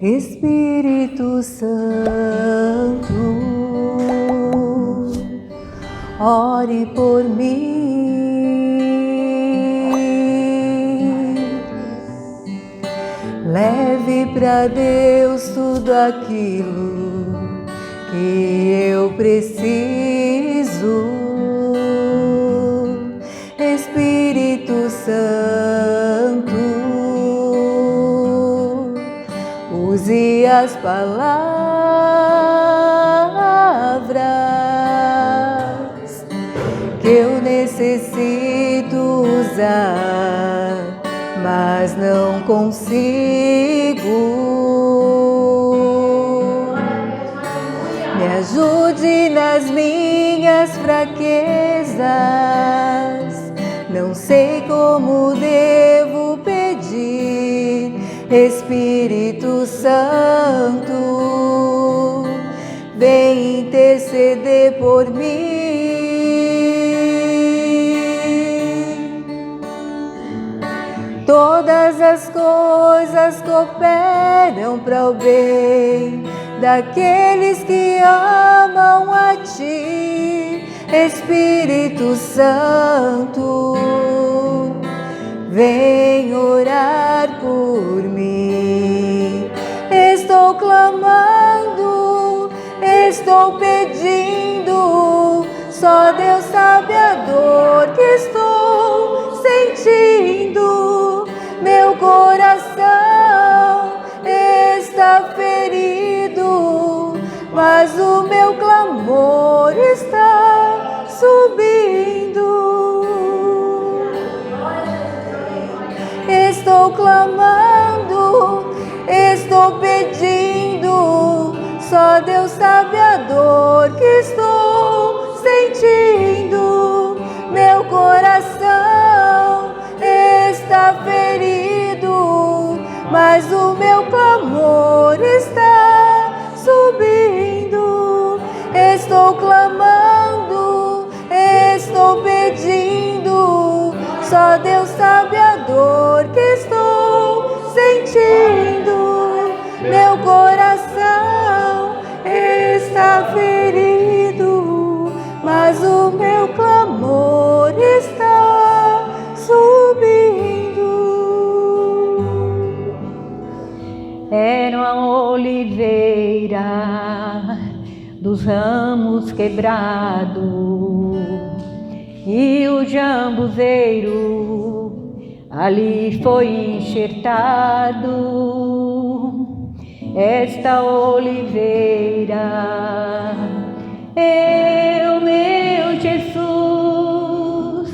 Espírito Santo, ore por mim. Leve para Deus tudo aquilo que eu preciso. Espírito Santo, use as palavras que eu necessito usar, mas não consigo. Me ajude nas minhas fraquezas, não sei como devo pedir. Espírito Santo, vem interceder por mim. Todas as coisas cooperam para o bem daqueles que amam a Ti. Espírito Santo, vem orar por mim. Estou clamando, estou pedindo, só Deus sabe a dor que estou sentindo. Meu coração está ferido, mas o meu clamor está subindo. Estou clamando, estou pedindo, só Deus sabe a dor que estou sentindo. Meu coração está ferido, mas o meu clamor está subindo. Estou clamando, estou pedindo, só Deus sabe a dor que estou sentindo. Meu coração está ferido, mas o meu clamor está subindo. Era uma oliveira dos ramos quebrados, e o jambuzeiro ali foi enxertado. Esta oliveira é o meu Jesus,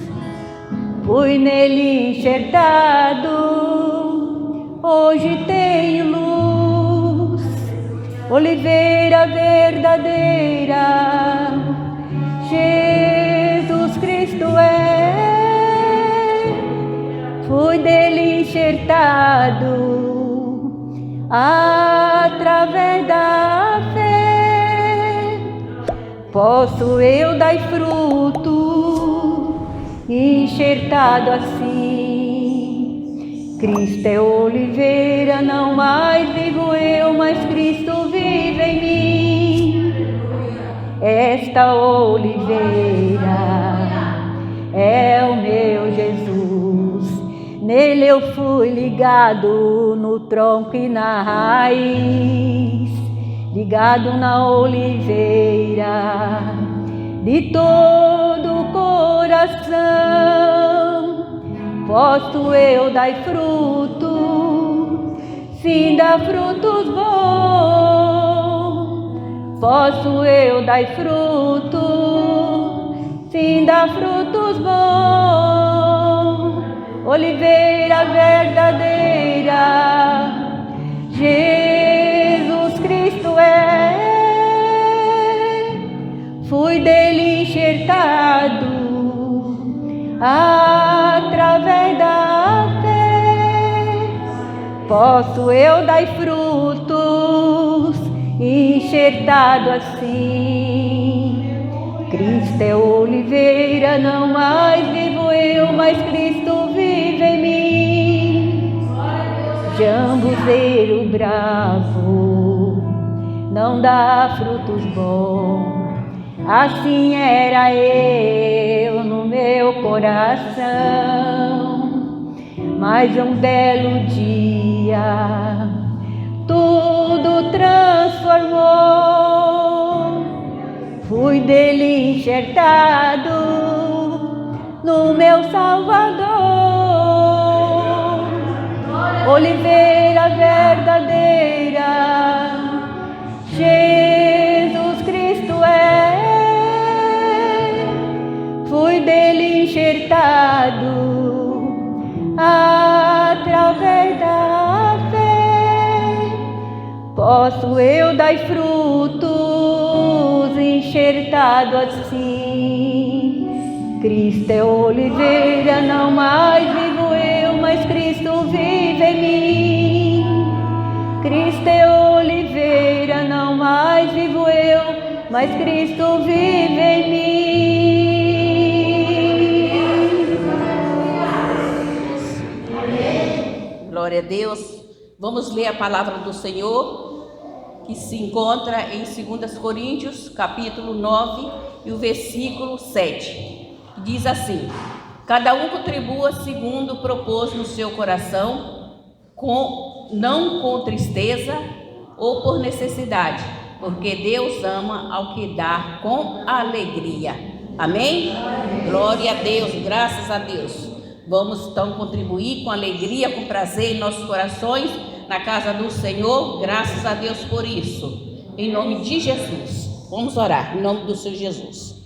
fui nele enxertado, hoje tenho luz. Oliveira verdadeira, Jesus Cristo é, fui dele enxertado, através da fé, posso eu dar fruto, enxertado assim. Cristo é oliveira, não mais vivo eu, mas Cristo vive em mim. Esta oliveira é o meu Jesus, nele eu fui ligado no tronco e na raiz, ligado na oliveira de todo o coração. Posso eu dar fruto, sim, dar frutos bons. Posso eu dar fruto, sim, dar frutos bons. Oliveira verdadeira, Jesus Cristo é, fui dele enxertado, através da fé, posso eu dar frutos, enxertado assim. Cristo é oliveira, não mais vivo eu, mas Cristo vive em mim. jambuzeiro bravo, não dá frutos bons. Assim era eu no meu coração, mas um belo dia tudo transformou. Fui dele enxertado no meu Salvador, oliveira verdadeira, Jesus Cristo é. Fui dele enxertado através da fé. Posso eu dar frutos enxertado assim. Cristo é oliveira, não mais vivo eu, mas Cristo vive em mim. Cristo é oliveira, não mais vivo eu, mas Cristo vive em mim. Glória a Deus. Vamos ler a palavra do Senhor, que se encontra em 2 Coríntios, capítulo 9, e o versículo 7. Diz assim: cada um contribua segundo propôs no seu coração, não com tristeza ou por necessidade, porque Deus ama ao que dá com alegria. Amém? Glória a Deus, graças a Deus. Vamos então contribuir com alegria, com prazer em nossos corações, na casa do Senhor, graças a Deus por isso. Em nome de Jesus, vamos orar, em nome do Senhor Jesus.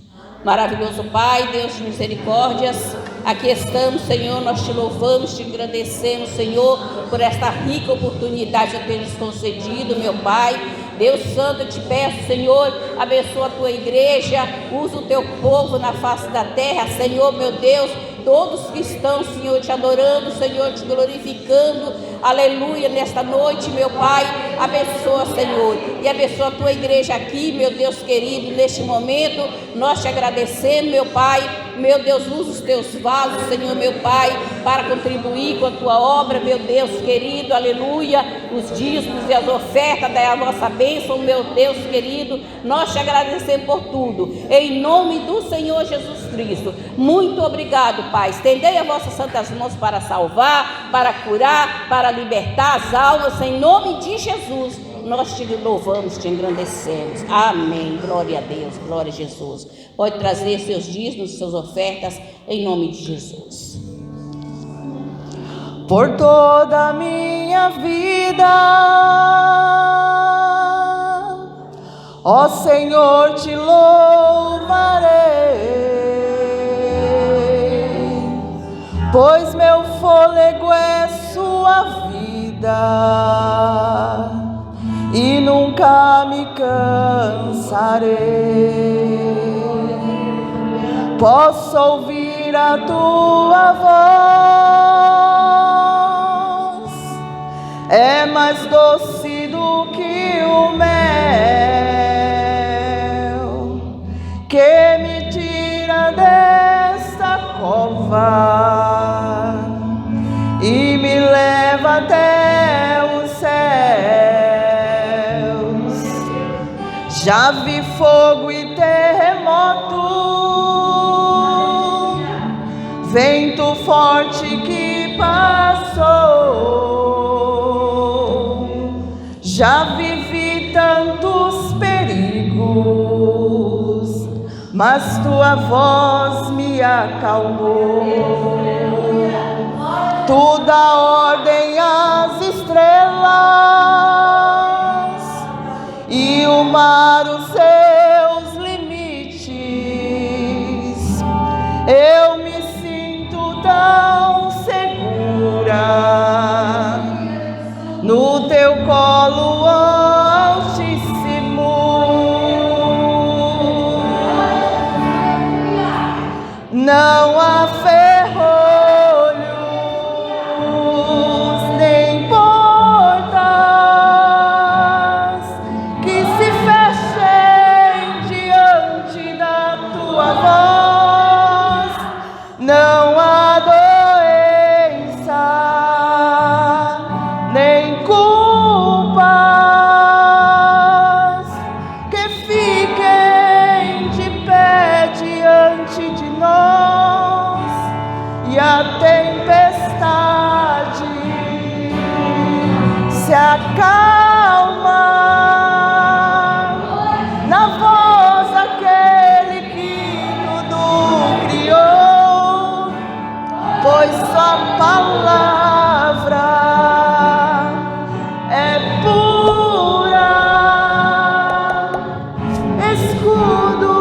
Maravilhoso Pai, Deus de misericórdias, aqui estamos, Senhor, nós te louvamos, te agradecemos, Senhor, por esta rica oportunidade que tens concedido, meu Pai. Deus Santo, eu te peço, Senhor, abençoa a tua igreja, usa o teu povo na face da terra, Senhor, meu Deus, todos que estão, Senhor, te adorando, Senhor, te glorificando, aleluia, nesta noite, meu Pai, abençoa, Senhor, e abençoa a tua igreja aqui, meu Deus querido, neste momento, nós te agradecemos, meu Pai, meu Deus, usa os teus vasos, Senhor, meu Pai, para contribuir com a tua obra, meu Deus querido, aleluia, os dízimos e as ofertas da nossa bênção, meu Deus querido, nós te agradecemos por tudo, em nome do Senhor Jesus Cristo. Muito obrigado, Pai. Estendei as vossas santas mãos para salvar, para curar, para libertar as almas, em nome de Jesus. Nós te louvamos, te engrandecemos. Amém. Glória a Deus, glória a Jesus. Pode trazer seus dízimos, suas ofertas, em nome de Jesus. Por toda a minha vida, ó Senhor, te louvarei, pois meu fôlego é sua vida e nunca me cansarei. Posso ouvir a tua voz, é mais doce do que o mel, que me tira desta cova e me leva até os céus. Já vi fogo e terremoto, vento forte que passou. Já vivi tantos perigos, mas tua voz me acalmou. Tu dá ordem às estrelas e o mar os seus limites. Eu me sinto tão segura no teu colo altíssimo. Não há ferrolhos nem portas que se fechem diante da tua voz. Não há doença nem se acalma na voz daquele que tudo criou, pois sua palavra é pura, escudo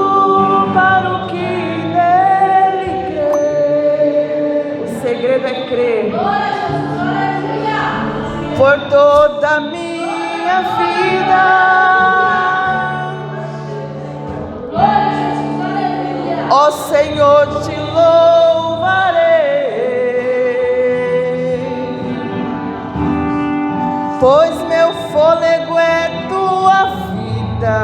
para o que nele crê. O segredo é crer. Por toda a minha vida, ó Senhor, te louvarei, pois meu fôlego é tua vida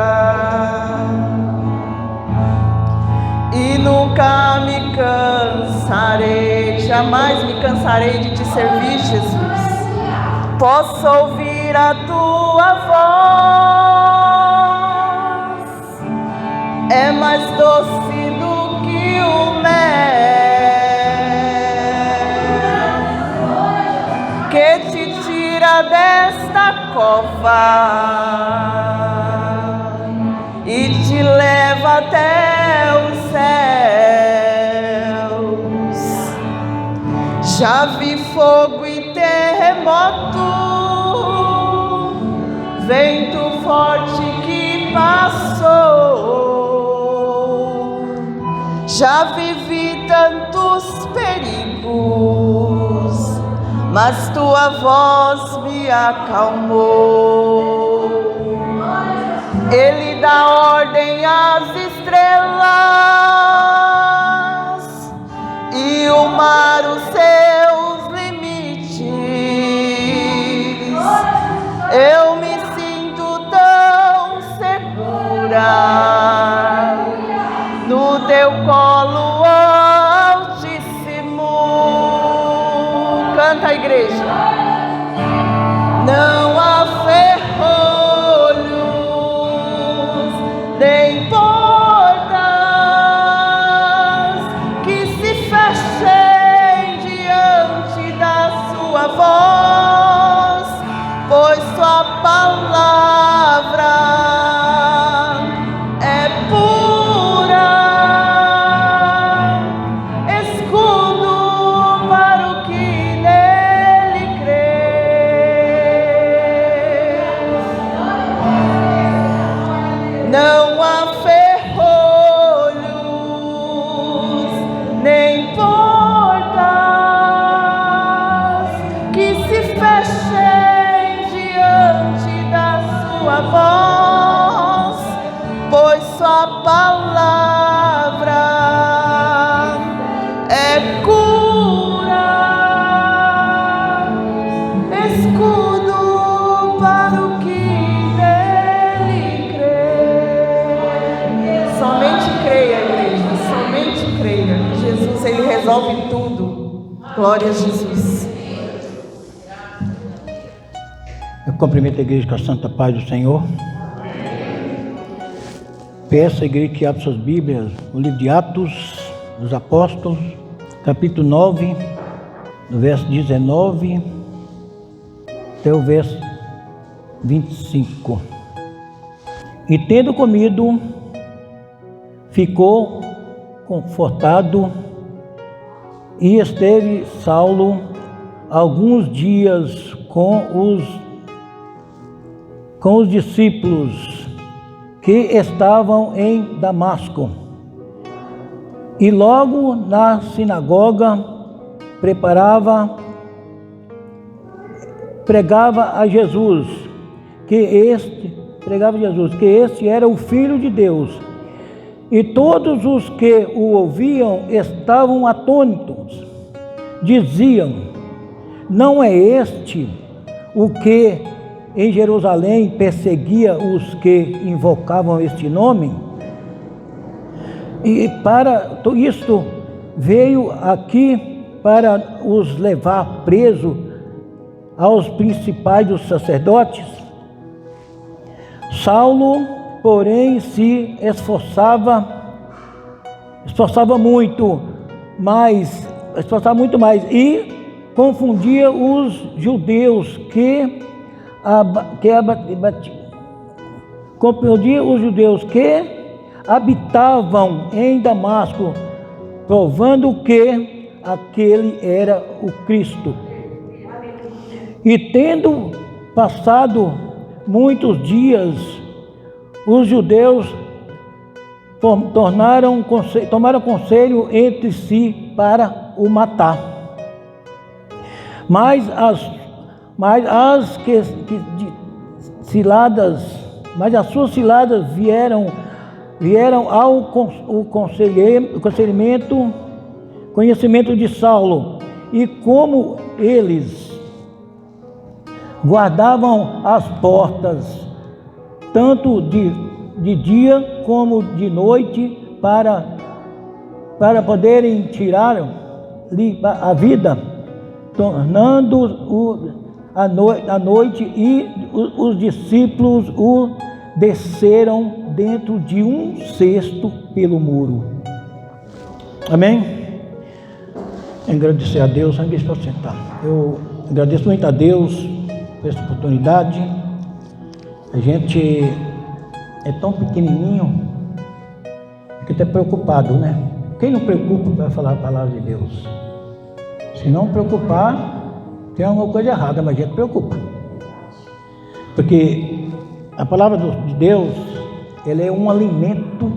e nunca me cansarei, jamais me cansarei de te servir, Jesus. Posso ouvir a tua voz, é mais doce do que o mel, que te tira desta cova e te leva até os céus. Já vi fogo e terremoto, vento forte que passou. Já vivi tantos perigos, mas tua voz me acalmou. Ele dá ordem às estrelas e o mar os seus limites. Eu me sinto tão segura no teu colo, Altíssimo. Canta, igreja. Não há ferrolhos nem portas que se fechem diante da sua voz, pois sua palavra é pura, escudo para o que nele crê. Não há ferrolhos nem portas que se fechem diante da sua voz, pois sua palavra é cura, escudo para o que nele crê. Somente creia, igreja, somente creia. Jesus, ele resolve tudo. Glória a Jesus. Eu cumprimento a igreja com a santa paz do Senhor. Peço à igreja que abra suas Bíblias no livro de Atos dos Apóstolos, capítulo 9, do verso 19 até o verso 25. E tendo comido, ficou confortado, e esteve Saulo alguns dias com os discípulos que estavam em Damasco. E logo na sinagoga pregava Jesus que este era o Filho de Deus. E todos os que o ouviam estavam atônitos. Diziam: não é este o que em Jerusalém perseguia os que invocavam este nome? E para isto veio aqui para os levar preso aos principais dos sacerdotes. Saulo, porém, se esforçava muito mais e confundia os judeus que compreendia os judeus que habitavam em Damasco, provando que aquele era o Cristo. E tendo passado muitos dias, os judeus tomaram conselho entre si para o matar. Mas as suas ciladas vieram ao conhecimento de Saulo, e como eles guardavam as portas, tanto de dia como de noite, para poderem tirar-lhe a vida, tornando a noite, e os discípulos o desceram dentro de um cesto pelo muro. Amém? Agradecer a Deus, antes de sentar. Eu agradeço muito a Deus por essa oportunidade. A gente é tão pequenininho que está preocupado, né? Quem não preocupa para falar a palavra de Deus? Se não preocupar, tem alguma coisa errada, mas a gente preocupa. Porque a palavra de Deus, ela é um alimento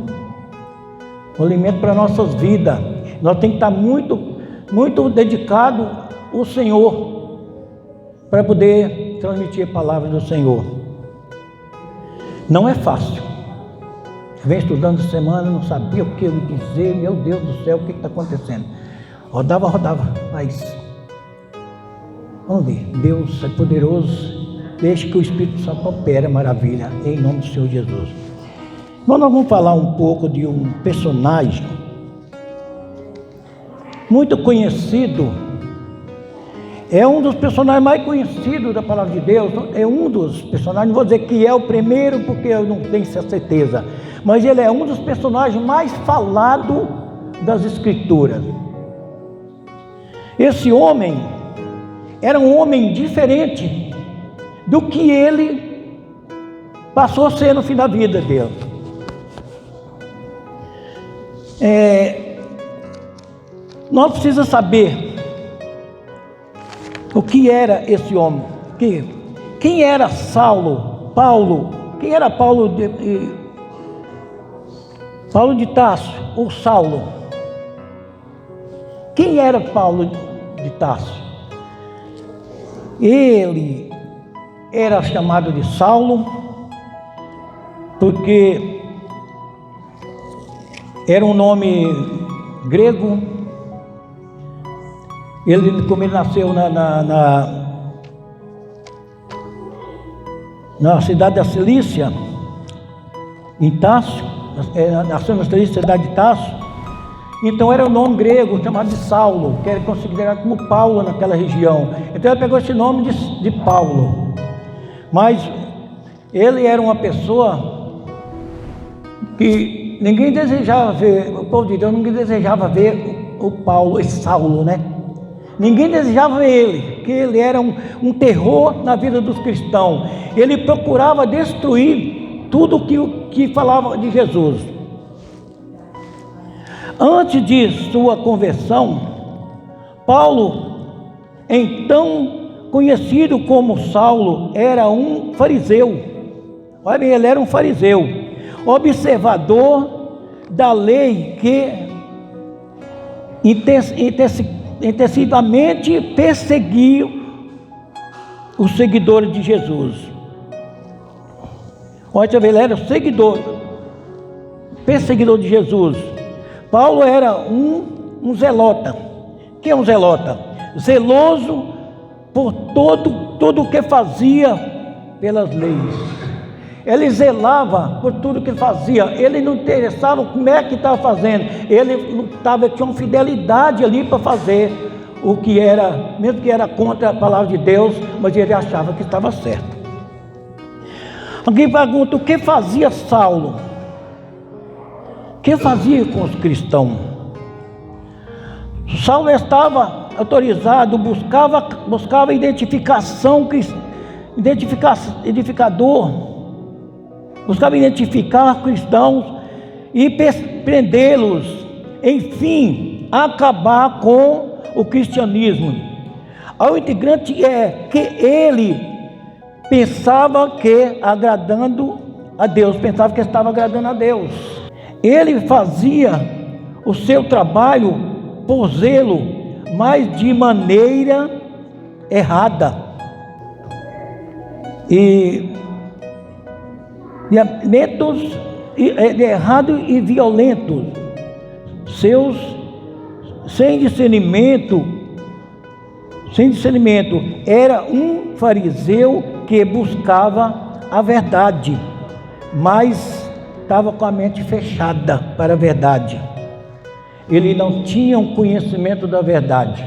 para nossas vidas. Nós temos que estar muito dedicado ao Senhor para poder transmitir a palavra do Senhor. Não é fácil. Vem estudando semana, não sabia o que eu ia dizer, meu Deus do céu, o que está acontecendo? Rodava, mas vamos ver, Deus é poderoso, deixe que o Espírito Santo opere maravilha, em nome do Senhor Jesus. Nós vamos falar um pouco de um personagem muito conhecido, é um dos personagens mais conhecidos da palavra de Deus, é um dos personagens, não vou dizer que é o primeiro, porque eu não tenho certeza, mas ele é um dos personagens mais falados das Escrituras. Esse homem era um homem diferente do que ele passou a ser no fim da vida dele. Nós precisamos saber o que era esse homem. Quem era Paulo? Quem era Paulo de Tarso, ou Saulo? Quem era Paulo de Tarso? Ele era chamado de Saulo porque era um nome grego. Como ele nasceu na cidade da Cilícia, em Tarso, nasceu na cidade de Tarso, então era um nome grego chamado de Saulo, que era considerado como Paulo naquela região. Então ele pegou esse nome de Paulo. Mas ele era uma pessoa que ninguém desejava ver, o povo de Deus ninguém desejava ver o Paulo, esse Saulo, né? Ninguém desejava ver ele, porque ele era um terror na vida dos cristãos. Ele procurava destruir tudo que falava de Jesus. Antes de sua conversão, Paulo, então conhecido como Saulo, era um fariseu. Olha bem, ele era um fariseu, observador da lei, que intensivamente perseguiu os seguidores de Jesus. Olha, ele era perseguidor de Jesus. Paulo era um zelota. Quem é um zelota? Zeloso por todo o que fazia pelas leis. Ele zelava por tudo que ele fazia. Ele não interessava como é que estava fazendo. Ele lutava, tinha uma fidelidade ali para fazer o que era, mesmo que era contra a palavra de Deus, mas ele achava que estava certo. Alguém pergunta, o que fazia Saulo? O que fazia com os cristãos? Saulo estava autorizado, buscava identificação edificador, buscava identificar cristãos e prendê-los, enfim, acabar com o cristianismo. Ao integrante é que ele pensava que agradando a Deus, pensava que estava agradando a Deus. Ele fazia o seu trabalho por zelo, mas de maneira errada. Errado e violentos, sem discernimento, era um fariseu que buscava a verdade, mas estava com a mente fechada para a verdade. Ele não tinha um conhecimento da verdade.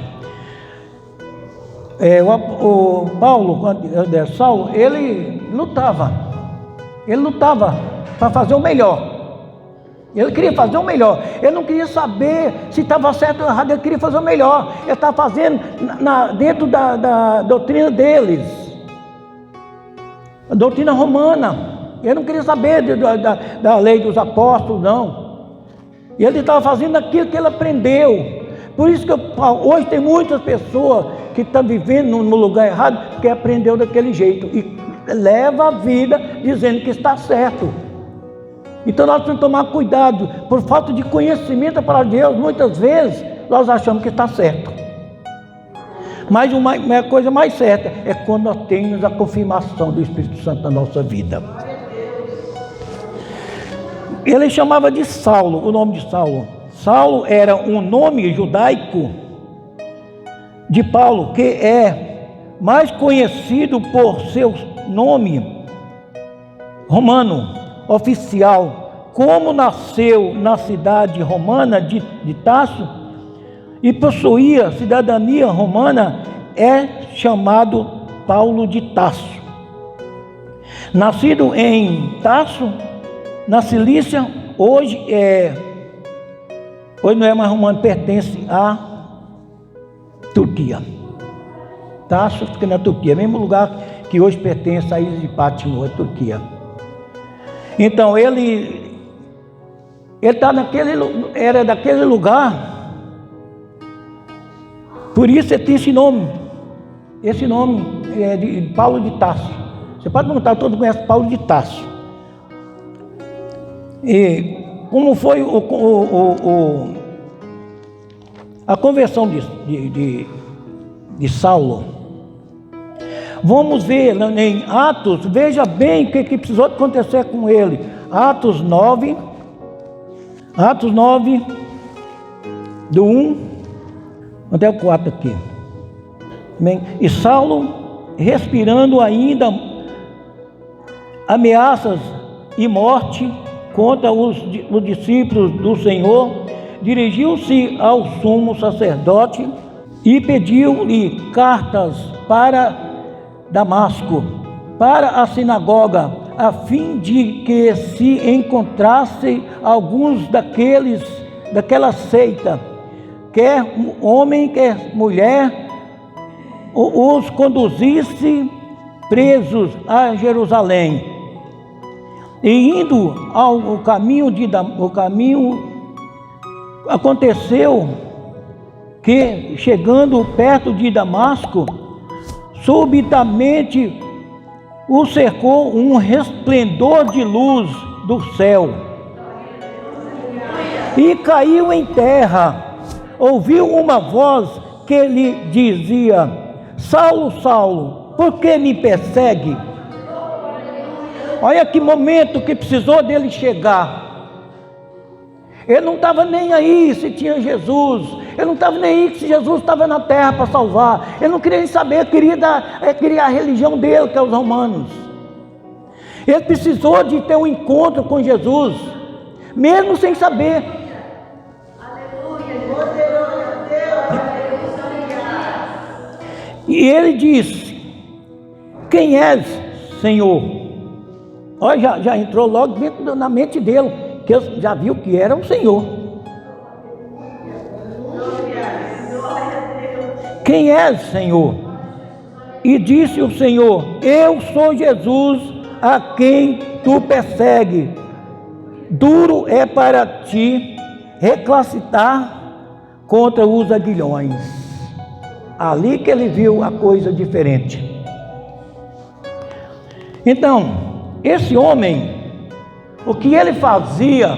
Saulo, ele lutava para fazer o melhor. Ele queria fazer o melhor. Ele não queria saber se estava certo ou errado. Ele queria fazer o melhor. Ele estava fazendo dentro da doutrina deles, a doutrina romana. Ele não queria saber da lei dos apóstolos, não. Ele estava fazendo aquilo que ele aprendeu. Por isso que hoje tem muitas pessoas que estão vivendo no lugar errado, porque aprendeu daquele jeito e leva a vida dizendo que está certo. Então nós temos que tomar cuidado. Por falta de conhecimento da palavra de Deus, muitas vezes nós achamos que está certo. Mas a coisa mais certa é quando nós temos a confirmação do Espírito Santo na nossa vida. Ele chamava de Saulo, o nome de Saulo. Saulo era um nome judaico de Paulo, que é mais conhecido por seu nome romano oficial. Como nasceu na cidade romana de Tarso e possuía cidadania romana, é chamado Paulo de Tarso. Nascido em Tarso, na Cilícia, hoje não é mais romano, pertence à Turquia. Tarso fica na Turquia, mesmo lugar que hoje pertence à ilha de Patmos, a Turquia. Então ele era daquele lugar, por isso ele tem esse nome é de Paulo de Tarso. Você pode perguntar, todo mundo conhece Paulo de Tarso. E como foi a conversão de Saulo? Vamos ver em Atos, veja bem o que precisou acontecer com ele. Atos 9, do 1 até o 4 aqui. Bem, e Saulo, respirando ainda ameaças e morte contra os discípulos do Senhor, dirigiu-se ao sumo sacerdote e pediu-lhe cartas para Damasco, para a sinagoga, a fim de que se encontrasse alguns daquela seita, quer homem, quer mulher, os conduzisse presos a Jerusalém. E indo ao caminho, aconteceu que, chegando perto de Damasco, subitamente o cercou um resplendor de luz do céu. E caiu em terra. Ouviu uma voz que lhe dizia: Saulo, Saulo, por que me persegue? Olha que momento que precisou dele chegar. Ele não estava nem aí se tinha Jesus. Ele não estava nem aí se Jesus estava na terra para salvar. Ele não queria nem saber, queria a religião dele, que é os romanos. Ele precisou de ter um encontro com Jesus, mesmo sem saber. E ele disse: quem és, Senhor? Olha, já entrou logo dentro na mente dele, que ele já viu que era o Senhor. Quem és, Senhor? E disse o Senhor: eu sou Jesus a quem tu persegues. Duro é para ti reclassitar contra os aguilhões. Ali que ele viu a coisa diferente. Então, esse homem, o que ele fazia,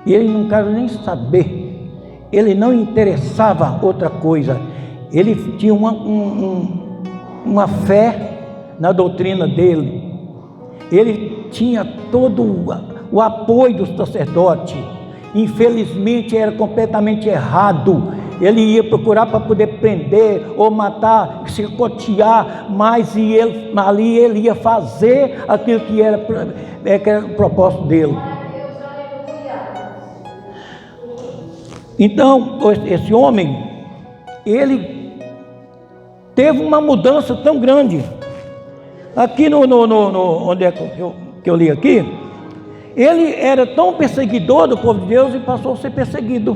ele não quer nem saber, ele não interessava outra coisa, ele tinha uma fé na doutrina dele, ele tinha todo o apoio do sacerdote. Infelizmente era completamente errado, ele ia procurar para poder prender ou matar, chicotear, mas ali ele ia fazer aquilo que era o propósito dele. Então, esse homem, ele teve uma mudança tão grande. Aqui onde é que eu li aqui, ele era tão perseguidor do povo de Deus e passou a ser perseguido.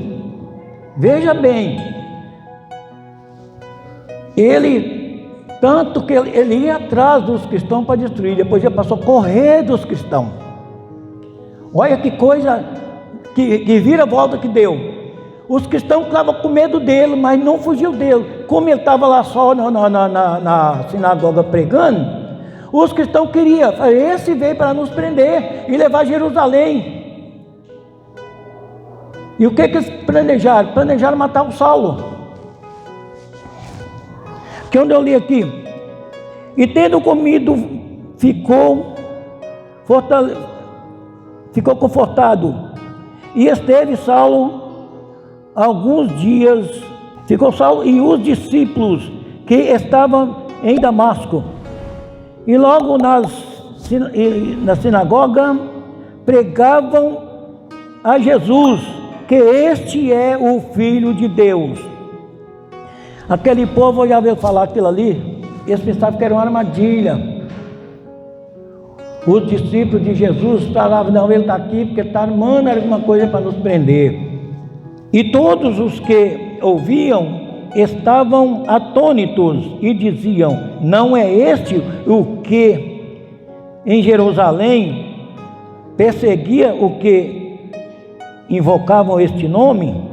Veja bem, tanto que ele ia atrás dos cristãos para destruir, depois ele passou a correr dos cristãos. Olha que coisa, que vira-volta que deu. Os cristãos estavam com medo dele, mas não fugiu dele. Como ele estava lá só na sinagoga pregando, os cristãos queriam, esse veio para nos prender e levar a Jerusalém. E o que eles planejaram? Planejaram matar o Saulo. Que onde eu li aqui, e tendo comido, ficou confortado, e esteve Saulo alguns dias, ficou Saulo e os discípulos que estavam em Damasco, e logo na sinagoga pregavam a Jesus, que este é o Filho de Deus. Aquele povo já veio falar aquilo ali, eles pensavam que era uma armadilha. Os discípulos de Jesus falavam: não, ele está aqui porque está armando alguma coisa para nos prender. E todos os que ouviam estavam atônitos e diziam: não é este o que em Jerusalém perseguia o que invocavam este nome?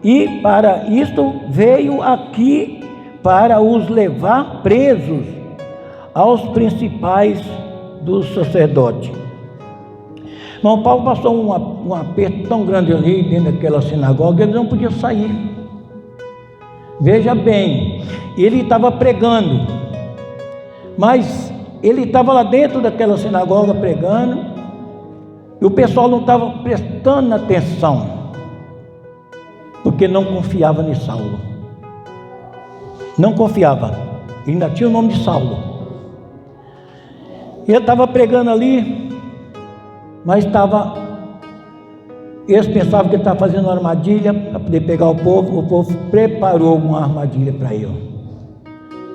E para isto veio aqui para os levar presos aos principais dos sacerdotes. Irmão Paulo passou um aperto tão grande ali dentro daquela sinagoga, ele não podia sair. Veja bem, ele estava pregando, mas ele estava lá dentro daquela sinagoga pregando, e o pessoal não estava prestando atenção, porque não confiava em Saulo. Não confiava, ainda tinha o nome de Saulo. Ele estava pregando ali, mas eles pensavam que ele estava fazendo uma armadilha para poder pegar o povo preparou uma armadilha para ele.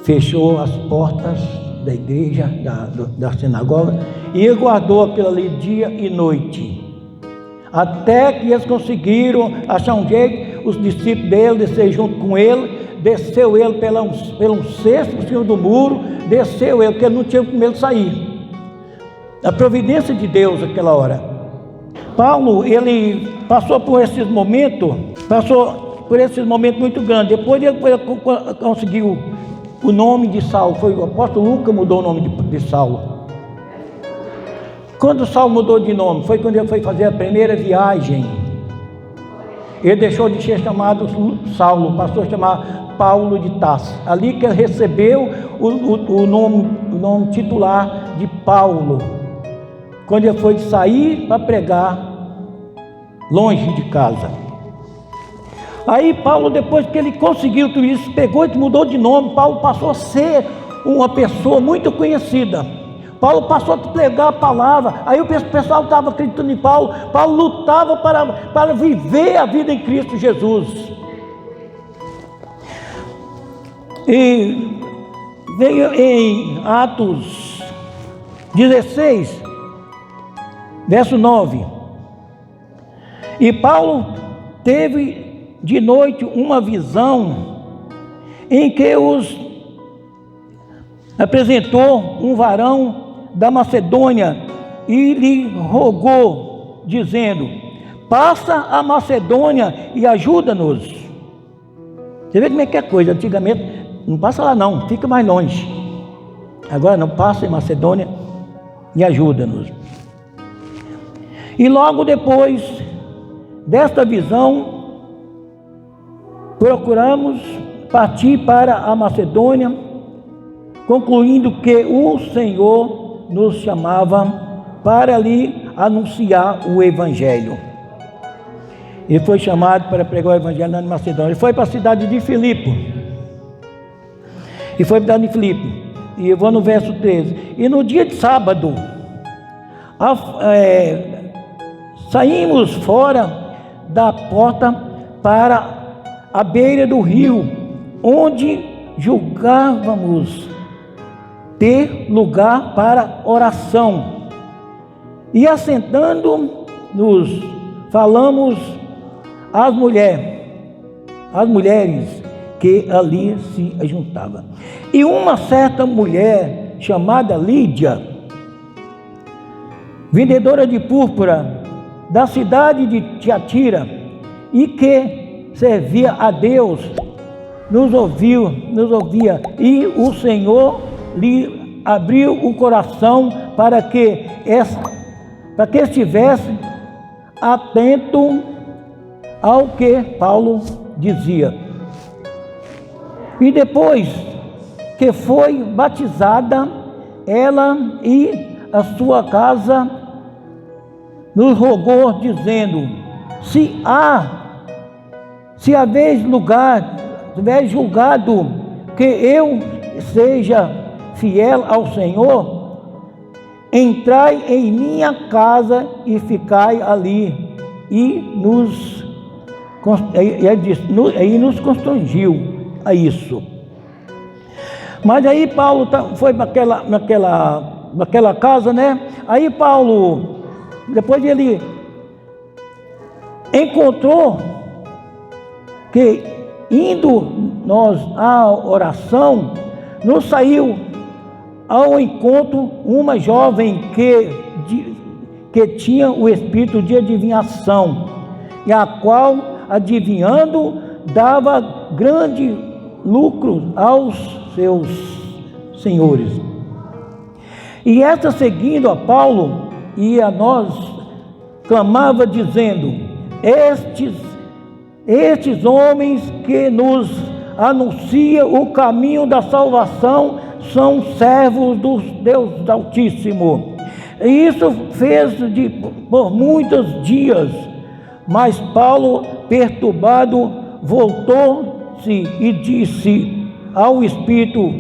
Fechou as portas da igreja, da sinagoga, e ele guardou aquilo ali dia e noite, até que eles conseguiram achar um jeito, os discípulos dele descer junto com ele, desceu ele pelo cesto por cima do muro, desceu ele, porque ele não tinha como ele sair. A providência de Deus naquela hora. Paulo, ele passou por esses momentos muito grandes. Depois ele conseguiu o nome de Saulo. Foi o apóstolo Lucas que mudou o nome de Saulo. Quando Saulo mudou de nome, foi quando ele foi fazer a primeira viagem. Ele deixou de ser chamado Saulo, passou a chamar Paulo de Tarso. Ali que ele recebeu o nome titular de Paulo, quando ele foi sair para pregar longe de casa. Aí Paulo, depois que ele conseguiu tudo isso, pegou e mudou de nome. Paulo passou a ser uma pessoa muito conhecida. Paulo passou a pregar a palavra. Aí o pessoal estava acreditando em Paulo. Paulo lutava para viver a vida em Cristo Jesus. E veio em Atos 16, verso 9. E Paulo teve de noite uma visão em que os apresentou um varão da Macedônia e lhe rogou, dizendo: passa a Macedônia e ajuda-nos. Você vê como é que é coisa, antigamente não passa lá não, fica mais longe. Agora não, passa em Macedônia e ajuda-nos. E logo depois desta visão, procuramos partir para a Macedônia, concluindo que o Senhor nos chamava para ali anunciar o Evangelho. Ele foi chamado para pregar o Evangelho na Macedônia. Ele foi para a cidade de Filipe. E eu vou no verso 13. E no dia de sábado, saímos fora da porta para a beira do rio, onde julgávamos ter lugar para oração. E assentando-nos, falamos às mulheres que ali se juntavam. E uma certa mulher chamada Lídia, vendedora de púrpura da cidade de Tiatira, e que servia a Deus, nos ouvia, e o Senhor lhe abriu o coração para que estivesse atento ao que Paulo dizia. E depois que foi batizada, ela e a sua casa nos rogou, dizendo: se haveis julgado que eu seja fiel ao Senhor, entrai em minha casa e ficai ali. E nos constrangiu a isso. Mas aí Paulo foi naquela casa, né? Aí Paulo, depois ele encontrou que, indo nós à oração, nos saiu ao encontro uma jovem que tinha o espírito de adivinhação, e a qual, adivinhando, dava grande lucro aos seus senhores. E esta, seguindo a Paulo e a nós, clamava, dizendo: estes homens que nos anunciam o caminho da salvação são servos do Deus Altíssimo. E isso fez por muitos dias. Mas Paulo, perturbado, voltou-se e disse ao Espírito: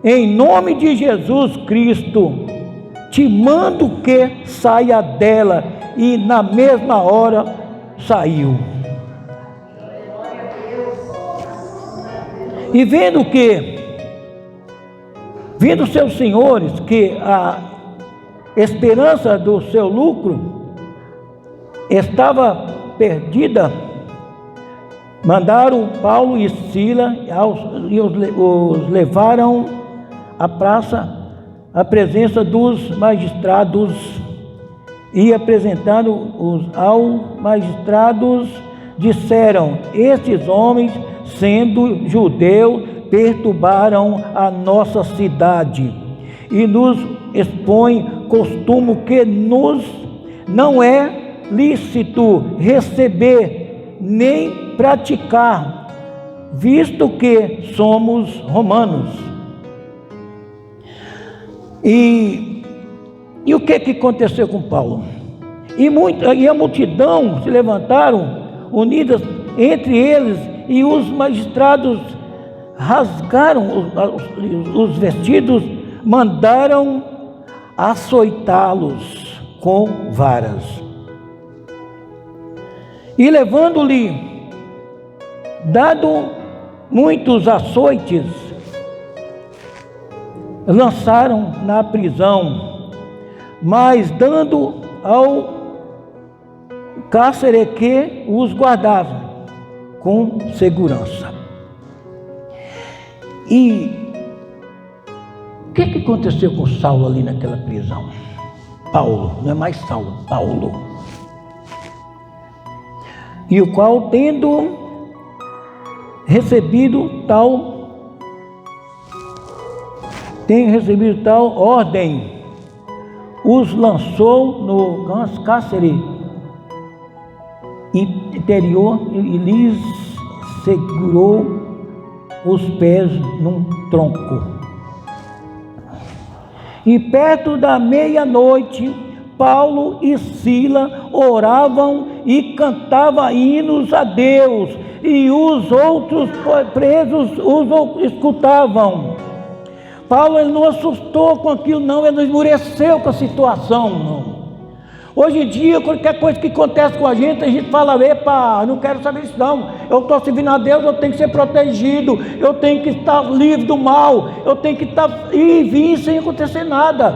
em nome de Jesus Cristo, te mando que saia dela. E na mesma hora saiu. E vendo seus senhores que a esperança do seu lucro estava perdida, mandaram Paulo e Silas e os levaram à praça, à presença dos magistrados, e apresentando-os aos magistrados, disseram: estes homens, sendo judeus, perturbaram a nossa cidade e nos expõem costume que nos não é lícito receber nem praticar, visto que somos romanos. E o que aconteceu com Paulo? E a multidão se levantaram, unidas entre eles, e os magistrados rasgaram os vestidos, mandaram açoitá-los com varas. E levando-lhe, dado muitos açoites, lançaram na prisão, mas dando ao cárcere que os guardava com segurança. E O que aconteceu com Saulo ali naquela prisão? Paulo, não é mais Saulo, Paulo. E o qual, tendo recebido tal ordem, os lançou no cárcere interior e lhes segurou os pés num tronco. E perto da meia-noite, Paulo e Sila oravam e cantavam hinos a Deus, e os outros presos os escutavam. Paulo, ele não assustou com aquilo, não, ele não esmureceu com a situação, não. Hoje em dia, qualquer coisa que acontece com a gente fala: epa, não quero saber disso não, eu estou servindo a Deus, eu tenho que ser protegido, eu tenho que estar livre do mal, eu tenho que estar e vir sem acontecer nada.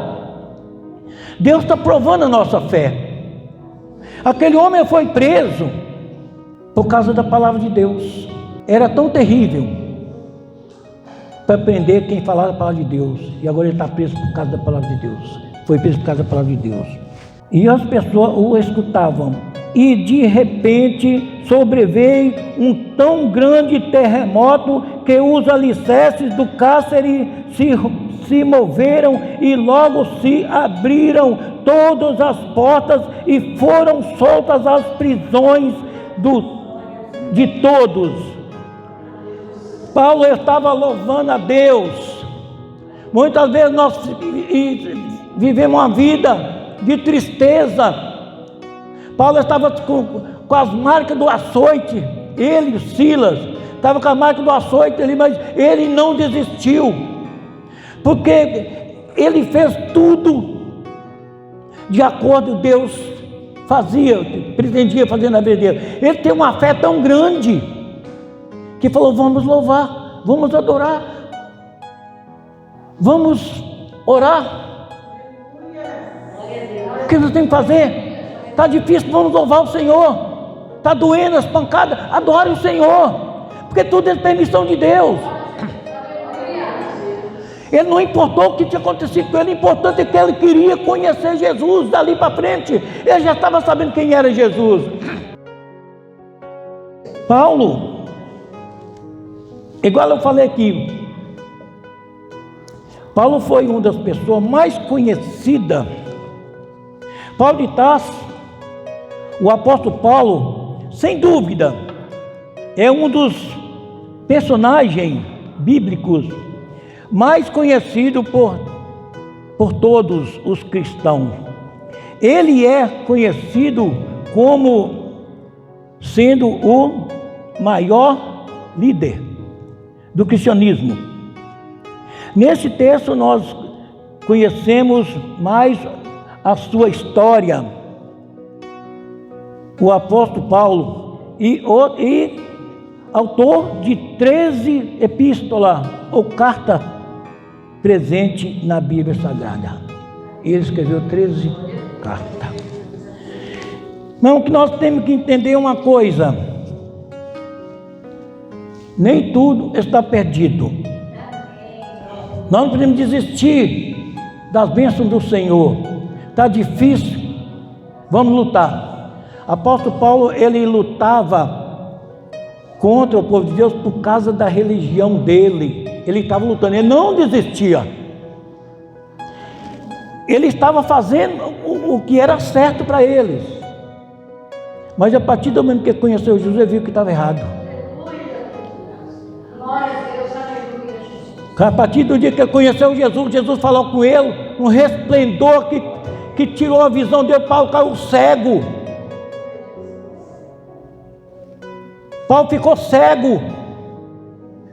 Deus está provando a nossa fé. Aquele homem foi preso por causa da palavra de Deus. Era tão terrível para prender quem falava a palavra de Deus, e agora ele está preso por causa da palavra de Deus. Foi preso por causa da palavra de Deus. E as pessoas o escutavam. E de repente sobreveio um tão grande terremoto que os alicerces do cárcere se moveram, e logo se abriram todas as portas e foram soltas as prisões de todos. Paulo estava louvando a Deus. Muitas vezes nós vivemos uma vida de tristeza. Paulo estava com as marcas do açoite, ele, Silas, estava com as marcas do açoite ali, mas ele não desistiu, porque ele fez tudo de acordo com Deus fazia, pretendia fazer na vida dele. Ele tem uma fé tão grande que falou: vamos louvar, vamos adorar, vamos orar. O que nós temos que fazer? Está difícil, vamos louvar o Senhor. Está doendo as pancadas, adore o Senhor, porque tudo é permissão de Deus. Ele não importou o que tinha acontecido com ele, o importante é que ele queria conhecer Jesus dali para frente. Ele já estava sabendo quem era Jesus. Paulo, igual eu falei aqui, Paulo foi uma das pessoas mais conhecidas. Paulo de Tarso, o apóstolo Paulo, sem dúvida, é um dos personagens bíblicos mais conhecido por todos os cristãos. Ele é conhecido como sendo o maior líder do cristianismo. Nesse texto nós conhecemos mais a sua história. O apóstolo Paulo e autor de 13 epístolas ou cartas presente na Bíblia Sagrada. Ele escreveu 13 cartas. Não, que nós temos que entender uma coisa: nem tudo está perdido. Nós não podemos desistir das bênçãos do Senhor. Está difícil, vamos lutar. Apóstolo Paulo, ele lutava contra o povo de Deus por causa da religião dele. Ele estava lutando, ele não desistia. Ele estava fazendo o que era certo para eles. Mas a partir do momento que ele conheceu Jesus, ele viu que estava errado. A partir do dia que ele conheceu Jesus, Jesus falou com ele, um resplendor que tirou a visão dele. Paulo caiu cego. Paulo ficou cego,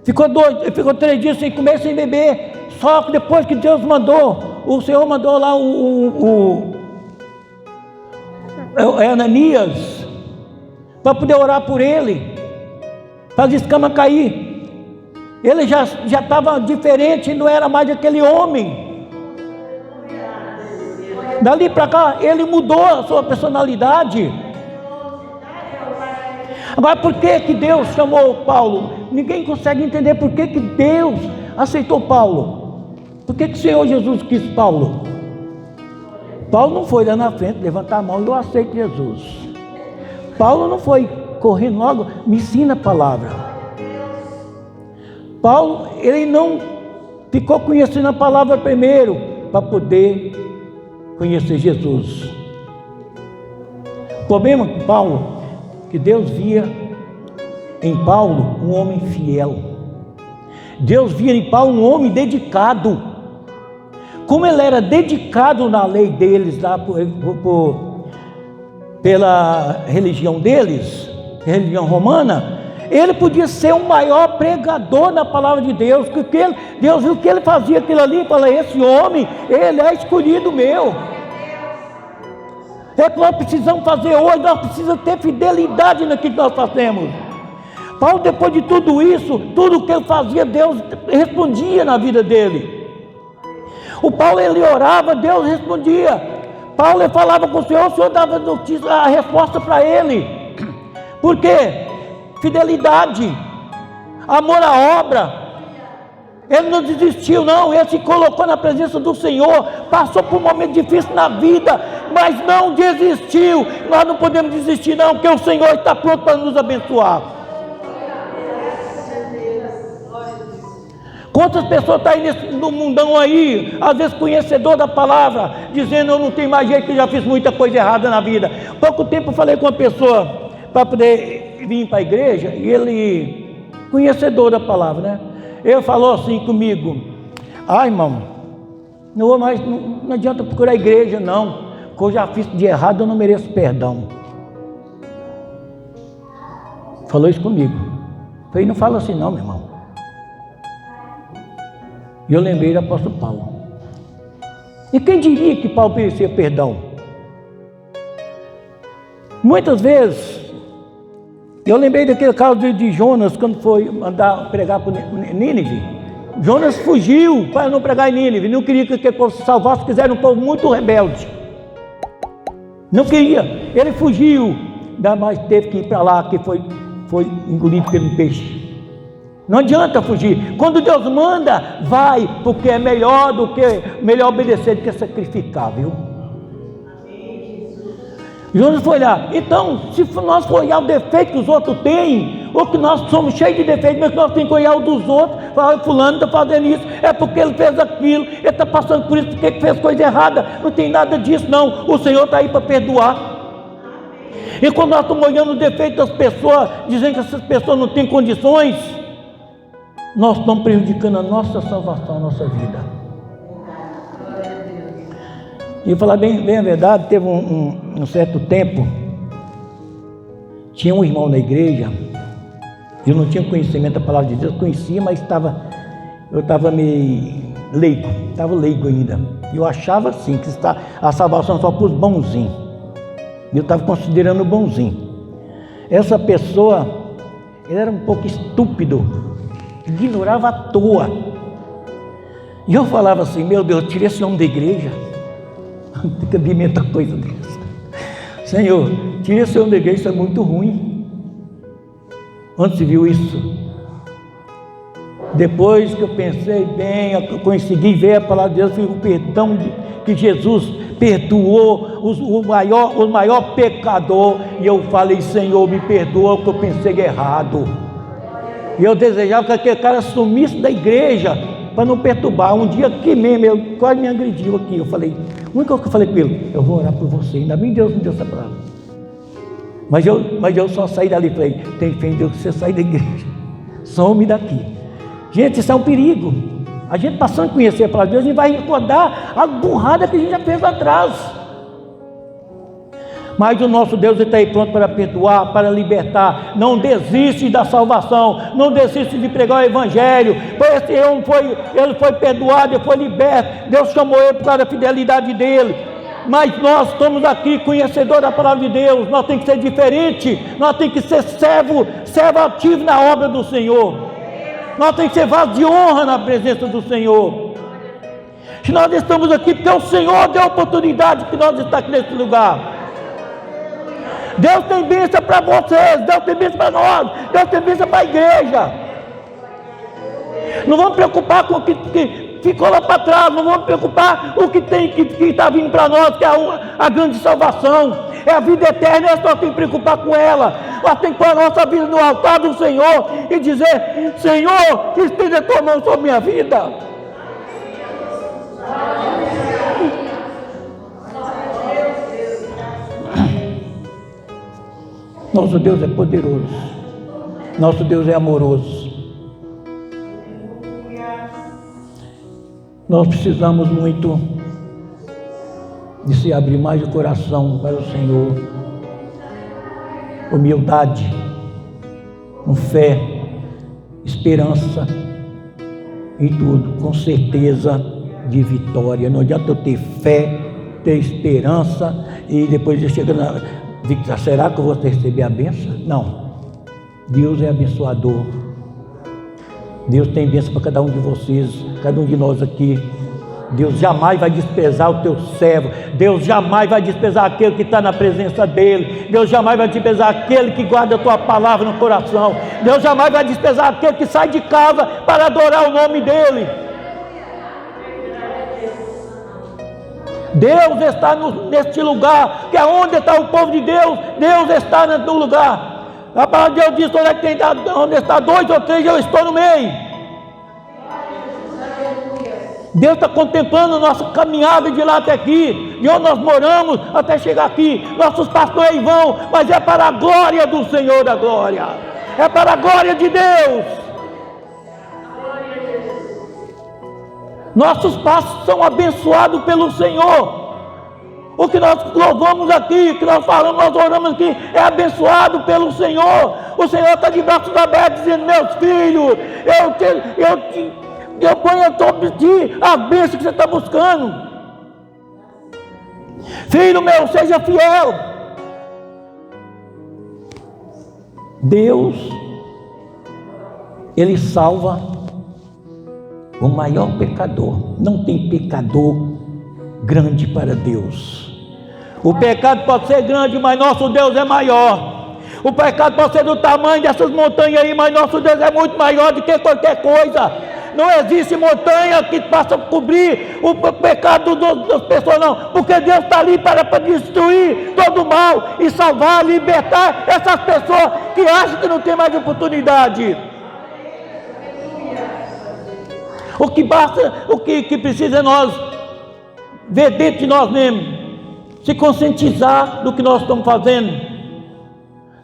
ficou doido, ficou 3 dias sem comer, sem beber. Só que depois que Deus mandou, o Senhor mandou lá o Ananias para poder orar por ele, para as escamas cair. Ele já estava diferente, não era mais aquele homem. Dali para cá, ele mudou a sua personalidade. Agora, por que Deus chamou Paulo? Ninguém consegue entender por que Deus aceitou Paulo. Por que o Senhor Jesus quis Paulo? Paulo não foi lá na frente, levantar a mão e eu aceito Jesus. Paulo não foi correndo logo, me ensina a palavra. Paulo, ele não ficou conhecendo a palavra primeiro, para poder conhecer Jesus. O problema com Paulo, que Deus via em Paulo um homem fiel. Deus via em Paulo um homem dedicado. Como ele era dedicado na lei deles, lá pela religião deles, religião romana, ele podia ser o maior pregador na palavra de Deus, porque Deus viu que ele fazia aquilo ali e falou: esse homem, ele é escolhido meu. É o que nós precisamos fazer hoje, nós precisamos ter fidelidade naquilo que nós fazemos. Paulo, depois de tudo isso, tudo o que ele fazia, Deus respondia na vida dele. O Paulo, ele orava, Deus respondia. Paulo, ele falava com o Senhor dava notícia, a resposta para ele. Por quê? Fidelidade, amor à obra. Ele não desistiu não, ele se colocou na presença do Senhor, passou por um momento difícil na vida, mas não desistiu. Nós não podemos desistir não, porque o Senhor está pronto para nos abençoar. Quantas pessoas estão aí no mundão aí, às vezes conhecedor da palavra, dizendo: eu não tenho mais jeito, que eu já fiz muita coisa errada na vida. Pouco tempo eu falei com uma pessoa para poder vir para a igreja, e ele, conhecedor da palavra, né? Ele falou assim comigo: irmão, não adianta procurar a igreja não, que eu já fiz de errado, eu não mereço perdão. Falou isso comigo. Falei: não fala assim não, meu irmão. E eu lembrei do apóstolo Paulo. E quem diria que Paulo merecia perdão? Muitas vezes, eu lembrei daquele caso de Jonas, quando foi mandar pregar para Nínive. Jonas fugiu para não pregar em Nínive, não queria que o povo se salvasse, quiseram um povo muito rebelde. Não queria, ele fugiu, mas teve que ir para lá, que foi engolido pelo peixe. Não adianta fugir. Quando Deus manda, vai, porque é melhor obedecer do que sacrificar, viu? Jonas foi lá. Então, se nós for olhar o defeito que os outros têm, ou que nós somos cheios de defeitos, mas nós temos que olhar o dos outros, falar: fulano está fazendo isso, é porque ele fez aquilo, ele está passando por isso, porque ele fez coisa errada. Não tem nada disso não, o Senhor está aí para perdoar. E quando nós estamos olhando o defeito das pessoas, dizendo que essas pessoas não têm condições, nós estamos prejudicando a nossa salvação, a nossa vida. E falar bem a verdade, teve um certo tempo, tinha um irmão na igreja, eu não tinha conhecimento da palavra de Deus, conhecia, mas eu estava meio leigo, estava leigo ainda. Eu achava assim, que a salvação só para os bonzinhos. Eu estava considerando bonzinho. Essa pessoa, ele era um pouco estúpido, ignorava à toa. E eu falava assim: meu Deus, tira esse homem da igreja. Não tem que alimentar coisa dessa. Senhor, tira esse homem da igreja, isso é muito ruim. Onde se viu isso? Depois que eu pensei bem, eu consegui ver a palavra de Deus, foi o perdão que Jesus perdoou o maior pecador. E eu falei: Senhor, me perdoa, porque eu pensei errado. E eu desejava que aquele cara sumisse da igreja para não perturbar. Um dia aqui mesmo, ele quase me agrediu aqui. Eu falei, a única coisa que eu falei com ele: eu vou orar por você. Ainda bem Deus me deu essa palavra. Mas eu só saí dali e falei: tem fé em Deus que você sai da igreja, some daqui. Gente, isso é um perigo. A gente passando a conhecer a palavra de Deus, a gente vai recordar a burrada que a gente já fez lá atrás. Mas o nosso Deus está aí pronto para perdoar, para libertar. Não desiste da salvação, não desiste de pregar o evangelho. Esse homem ele foi perdoado, ele foi liberto. Deus chamou ele por causa da fidelidade dele. Mas nós estamos aqui conhecedores da palavra de Deus. Nós temos que ser diferente, nós temos que ser servo ativo na obra do Senhor. Nós temos que ser vaso de honra na presença do Senhor. Se nós estamos aqui porque o Senhor deu a oportunidade que nós estamos aqui nesse lugar. Deus tem bênção para vocês, Deus tem bênção para nós, Deus tem bênção para a igreja. Não vamos preocupar com o que ficou lá para trás. Não vamos preocupar o que tem que está vindo para nós, que é a grande salvação, é a vida eterna. Nós temos que preocupar com ela. Nós temos que pôr a nossa vida no altar do Senhor e dizer: Senhor, estenda a tua mão sobre a minha vida. Nosso Deus é poderoso, nosso Deus é amoroso. Nós precisamos muito de se abrir mais o coração para o Senhor. Humildade, com fé, esperança em tudo, com certeza de vitória. Não adianta eu ter fé, ter esperança e depois eu chego na... Será que eu vou receber a bênção? Não. Deus é abençoador. Deus tem bênção para cada um de vocês, cada um de nós aqui. Deus jamais vai desprezar o teu servo. Deus jamais vai desprezar aquele que está na presença dEle. Deus jamais vai desprezar aquele que guarda a tua palavra no coração. Deus jamais vai desprezar aquele que sai de casa para adorar o nome dEle. Deus está neste lugar, que é onde está o povo de Deus. Deus está no lugar. A palavra de Deus diz: onde está 2 ou 3, eu estou no meio. Deus está contemplando a nossa caminhada de lá até aqui, de onde nós moramos até chegar aqui. Nossos pastores vão, mas é para a glória do Senhor da glória, é para a glória de Deus. Nossos passos são abençoados pelo Senhor. O que nós louvamos aqui, o que nós falamos, nós oramos aqui, é abençoado pelo Senhor. O Senhor está de braços abertos dizendo: meus filhos, eu ponho sobre ti a bênção que você está buscando. Filho meu, seja fiel. Deus, Ele salva o maior pecador. Não tem pecador grande para Deus. O pecado pode ser grande, mas nosso Deus é maior. O pecado pode ser do tamanho dessas montanhas aí, mas nosso Deus é muito maior do que qualquer coisa. Não existe montanha que possa cobrir o pecado das pessoas, não. Porque Deus está ali para destruir todo o mal e salvar, libertar essas pessoas que acham que não tem mais oportunidade. O que basta, o que precisa é nós ver dentro de nós mesmos, se conscientizar do que nós estamos fazendo.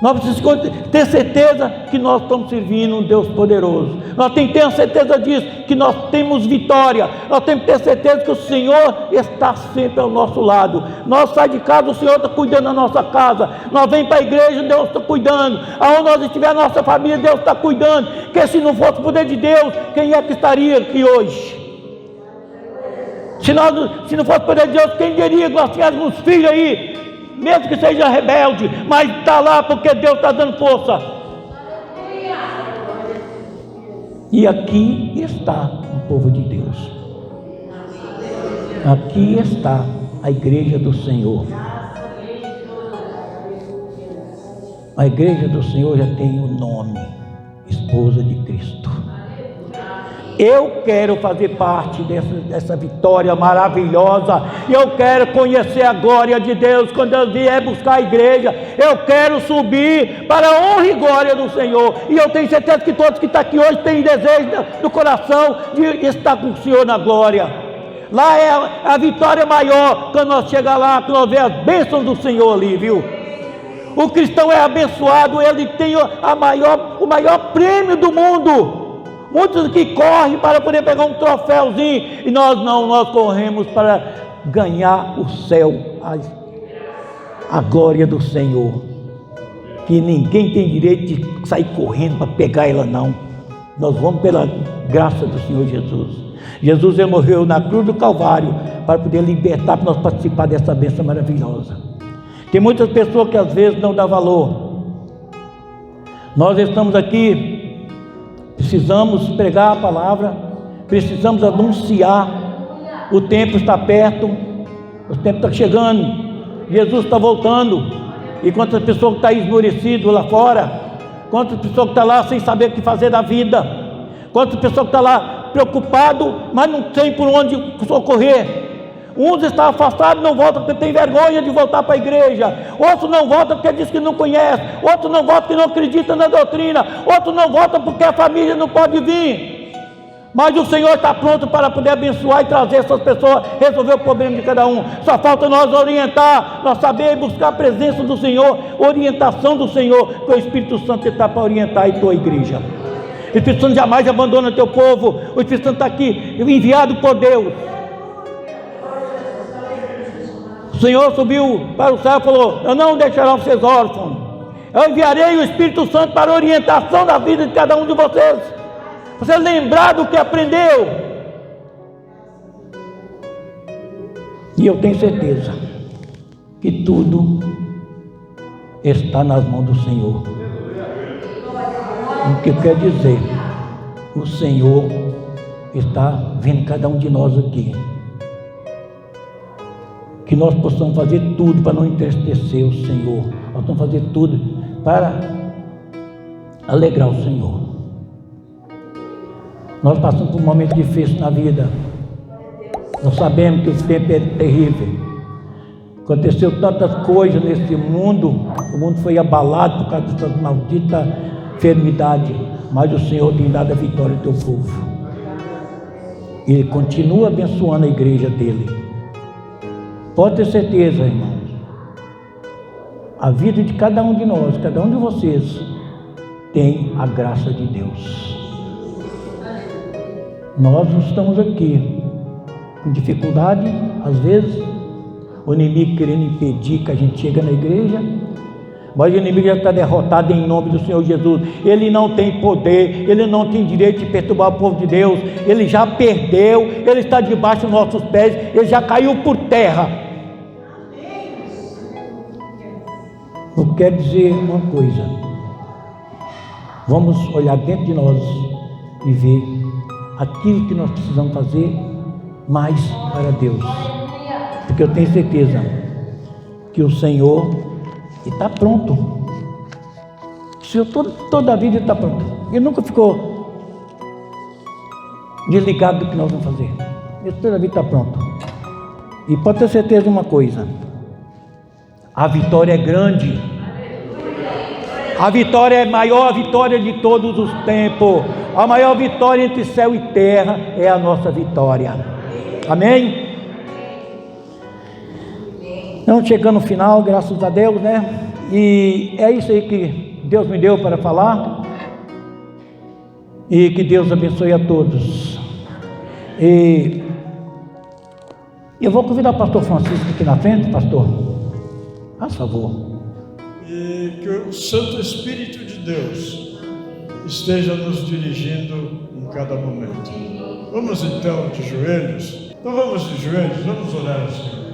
Nós precisamos ter certeza que nós estamos servindo um Deus poderoso. Nós temos que ter certeza disso, que nós temos vitória. Nós temos que ter certeza que o Senhor está sempre ao nosso lado. Nós saímos de casa, o Senhor está cuidando da nossa casa. Nós vamos para a igreja, Deus está cuidando. Aonde nós estiver, a nossa família, Deus está cuidando. Porque se não fosse o poder de Deus, quem é que estaria aqui hoje? Se não fosse o poder de Deus, quem diria que nós tivéssemos filhos aí, mesmo que seja rebelde, mas está lá porque Deus está dando força. E aqui está o povo de Deus. Aqui está a igreja do Senhor. A igreja do Senhor já tem o nome: Esposa de Cristo. Eu quero fazer parte dessa vitória maravilhosa. Eu quero conhecer a glória de Deus quando eu vier buscar a igreja. Eu quero subir para a honra e glória do Senhor. E eu tenho certeza que todos que estão aqui hoje têm desejo do coração de estar com o Senhor na glória. Lá é a vitória maior, quando nós chegar lá, que nós vemos as bênçãos do Senhor ali, viu? O cristão é abençoado, ele tem o maior prêmio do mundo. Muitos que correm para poder pegar um troféuzinho, e nós não, nós corremos para ganhar o céu, a glória do Senhor, que ninguém tem direito de sair correndo para pegar ela, não. Nós vamos pela graça do Senhor Jesus. Jesus, ele morreu na cruz do Calvário para poder libertar, para nós participar dessa bênção maravilhosa. Tem muitas pessoas que às vezes não dão valor. Nós estamos aqui, precisamos pregar a palavra, precisamos anunciar. O tempo está perto, o tempo está chegando, Jesus está voltando. E quantas pessoas estão esmorecidas lá fora, quantas pessoas estão lá sem saber o que fazer da vida, quantas pessoas estão lá preocupado, mas não tem por onde socorrer. Uns estão afastados, não voltam porque tem vergonha de voltar para a igreja. Outros não voltam porque diz que não conhece. Outros não voltam porque não acredita na doutrina. Outros não voltam porque a família não pode vir. Mas o Senhor está pronto para poder abençoar e trazer essas pessoas, resolver o problema de cada um. Só falta nós orientar, nós saber buscar a presença do Senhor, orientação do Senhor, que o Espírito Santo está para orientar a tua igreja. O Espírito Santo jamais abandona teu povo. O Espírito Santo está aqui, enviado por Deus. O Senhor subiu para o céu e falou: eu não deixarei vocês órfãos. Eu enviarei o Espírito Santo para a orientação da vida de cada um de vocês. Você lembrar do que aprendeu. E eu tenho certeza que tudo está nas mãos do Senhor. O que quer dizer? O Senhor está vendo cada um de nós aqui. Que nós possamos fazer tudo para não entristecer o Senhor. Nós vamos fazer tudo para alegrar o Senhor. Nós passamos por um momento difícil na vida. Nós sabemos que o tempo é terrível. Aconteceu tantas coisas nesse mundo. O mundo foi abalado por causa dessa maldita enfermidade. Mas o Senhor tem dado a vitória ao teu povo. Ele continua abençoando a igreja dele. Pode ter certeza, irmãos, a vida de cada um de nós, cada um de vocês, tem a graça de Deus. Nós estamos aqui com dificuldade, às vezes, o inimigo querendo impedir que a gente chegue na igreja, mas o inimigo já está derrotado em nome do Senhor Jesus. Ele não tem poder, ele não tem direito de perturbar o povo de Deus, ele já perdeu, ele está debaixo dos nossos pés, ele já caiu por terra. Eu quero dizer uma coisa, vamos olhar dentro de nós e ver aquilo que nós precisamos fazer mais para Deus, porque eu tenho certeza que o Senhor está pronto. O Senhor toda a vida está pronto, Ele nunca ficou desligado do que nós vamos fazer. Ele toda a vida está pronto. E pode ter certeza de uma coisa: a vitória é grande. A vitória é a maior vitória de todos os tempos. A maior vitória entre céu e terra é a nossa vitória. Amém? Então, chegando no final, graças a Deus, né? E é isso aí que Deus me deu para falar. E que Deus abençoe a todos. E eu vou convidar o pastor Francisco aqui na frente, pastor. Faz favor. E que o Santo Espírito de Deus esteja nos dirigindo em cada momento. Vamos então de joelhos. Então vamos de joelhos, vamos orar ao Senhor.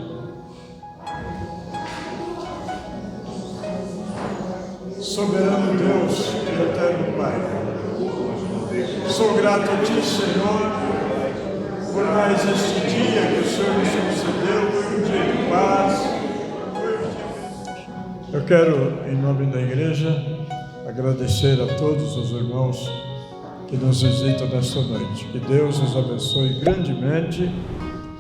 Soberano Deus e eterno Pai, sou grato a Ti, Senhor, por mais este dia que o Senhor nos concedeu. Foi um dia de paz. Eu quero, em nome da igreja, agradecer a todos os irmãos que nos visitam nesta noite. Que Deus os abençoe grandemente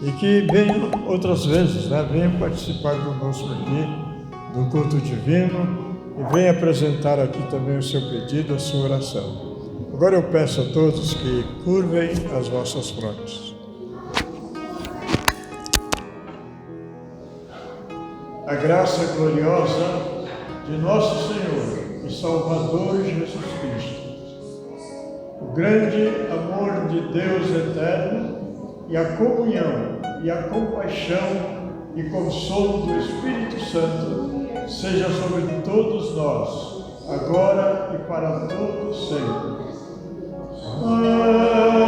e que venham outras vezes, né? Venham participar conosco aqui do culto divino e venham apresentar aqui também o seu pedido, a sua oração. Agora eu peço a todos que curvem as vossas frontes. A graça gloriosa de nosso Senhor e Salvador Jesus Cristo, o grande amor de Deus eterno e a comunhão e a compaixão e consolo do Espírito Santo seja sobre todos nós, agora e para todos sempre. Amém.